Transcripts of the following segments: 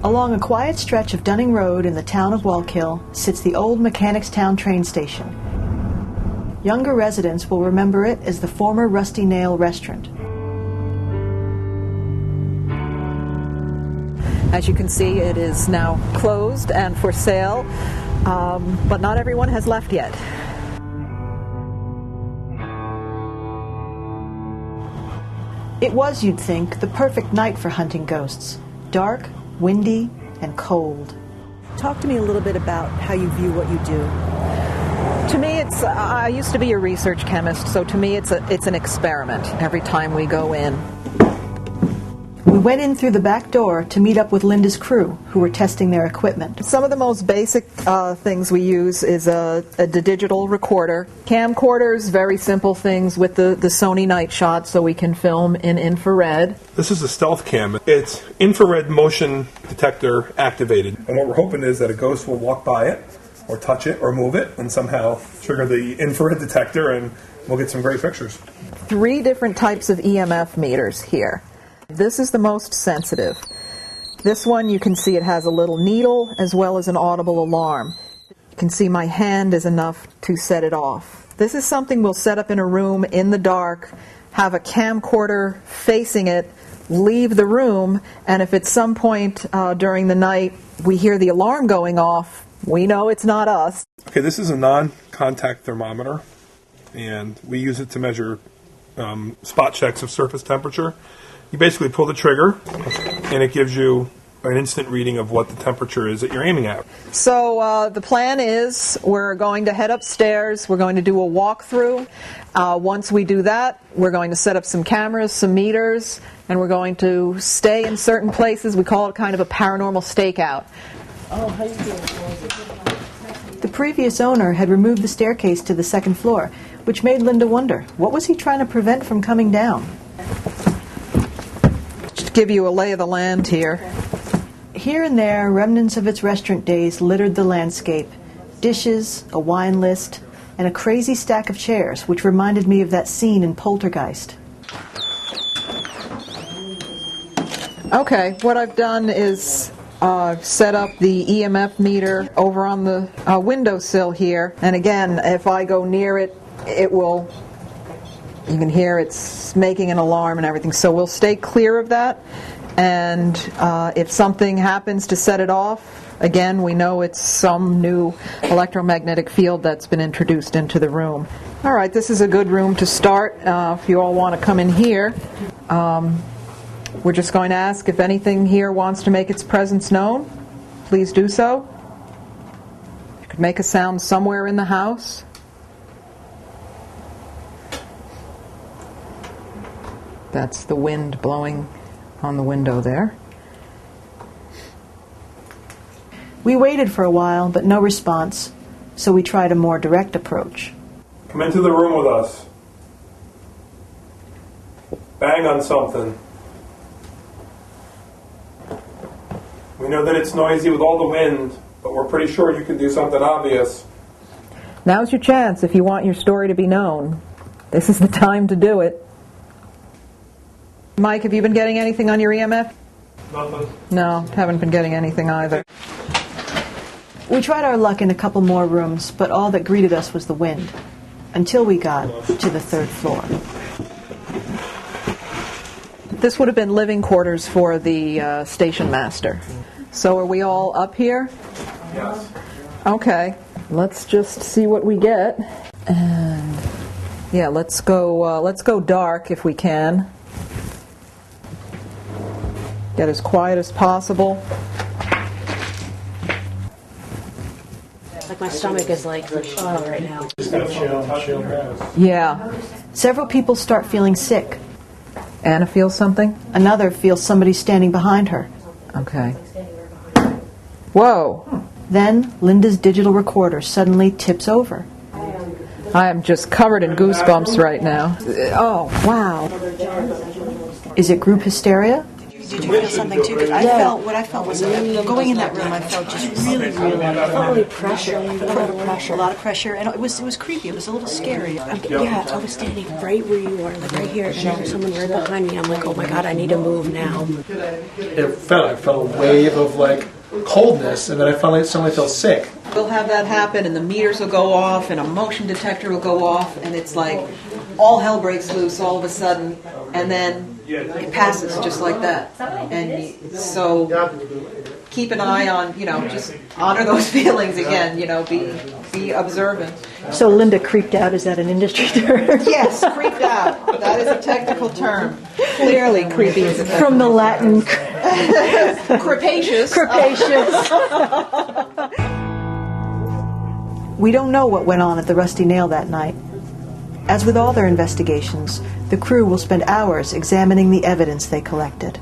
Along a quiet stretch of Dunning Road in the town of Wallkill sits the old Mechanicstown train station. Younger residents will remember it as the former Rusty Nail restaurant. As you can see, it is now closed and for sale, but not everyone has left yet. It was, you'd think, the perfect night for hunting ghosts. Dark, windy, and cold. Talk to me a little bit about how you view what you do. To me, I used to be a research chemist, so to me it's an experiment every time we go in. We went in through the back door to meet up with Linda's crew, who were testing their equipment. Some of the most basic things we use is a digital recorder. Camcorders, very simple things with the Sony Night Shot so we can film in infrared. This is a stealth cam. It's infrared motion detector activated. And what we're hoping is that a ghost will walk by it, or touch it, or move it, and somehow trigger the infrared detector, and we'll get some great pictures. 3 different types of EMF meters here. This is the most sensitive. This one, you can see it has a little needle as well as an audible alarm. You can see my hand is enough to set it off. This is something we'll set up in a room in the dark, have a camcorder facing it, leave the room, and if at some point during the night we hear the alarm going off, we know it's not us. Okay, this is a non-contact thermometer, and we use it to measure spot checks of surface temperature. You basically pull the trigger, and it gives you an instant reading of what the temperature is that you're aiming at. So the plan is we're going to head upstairs. We're going to do a walkthrough. Once we do that, we're going to set up some cameras, some meters, and we're going to stay in certain places. We call it kind of a paranormal stakeout. Oh, how you doing? The previous owner had removed the staircase to the second floor, which made Linda wonder, what was he trying to prevent from coming down? Just to give you a lay of the land here. Here and there, remnants of its restaurant days littered the landscape. Dishes, a wine list, and a crazy stack of chairs, which reminded me of that scene in Poltergeist. Okay, what I've done is set up the EMF meter over on the windowsill here. And again, if I go near it, it will, you can hear it's making an alarm and everything. So we'll stay clear of that. And if something happens to set it off, again, we know it's some new electromagnetic field that's been introduced into the room. All right, this is a good room to start. If you all want to come in here, we're just going to ask if anything here wants to make its presence known. Please do so. You could make a sound somewhere in the house. That's the wind blowing on the window there. We waited for a while, but no response, so we tried a more direct approach. Come into the room with us. Bang on something. We know that it's noisy with all the wind, but we're pretty sure you can do something obvious. Now's your chance if you want your story to be known. This is the time to do it. Mike, have you been getting anything on your EMF? Nothing. No, haven't been getting anything either. We tried our luck in a couple more rooms, but all that greeted us was the wind, until we got to the third floor. This would have been living quarters for the station master. So are we all up here? Yes. Okay, let's just see what we get. And yeah, let's go dark if we can. Get as quiet as possible. Like my stomach is like, oh, right now. Yeah. Several people start feeling sick. Anna feels something? Another feels somebody standing behind her. Okay. Whoa. Then Linda's digital recorder suddenly tips over. I am just covered in goosebumps right now. Oh, wow. Is it group hysteria? Did you feel something too? 'Cause what I felt was going in that room. I felt just really, Probably pressure. A lot of pressure. a lot of pressure, and it was creepy. It was a little scary. Yeah, I was standing right where you are, like right here, and there was someone right behind me. I'm like, oh my god, I need to move now. I felt a wave of like coldness, and then I suddenly felt sick. We'll have that happen, and the meters will go off, and a motion detector will go off, and it's like all hell breaks loose all of a sudden, and then it passes just like that. And so keep an eye on, just honor those feelings again, be observant. So Linda creeped out. Is that an industry term? Yes, creeped out. That is a technical term. Clearly creepy is a From the Latin Crepacious. "crepacious." We don't know what went on at the Rusty Nail that night. As with all their investigations, the crew will spend hours examining the evidence they collected.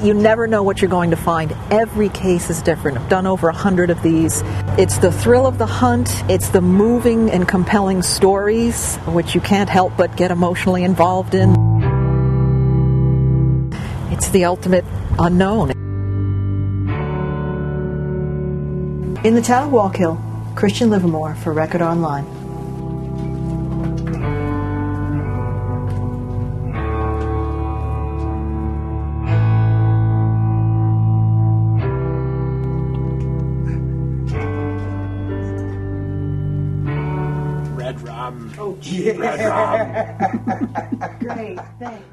You never know what you're going to find. Every case is different. I've done over 100 of these. It's the thrill of the hunt. It's the moving and compelling stories, which you can't help but get emotionally involved in. It's the ultimate unknown. In the town of Walkill, Christian Livermore for Record Online. Red rum. Oh, gee. Red rum. Great, thanks.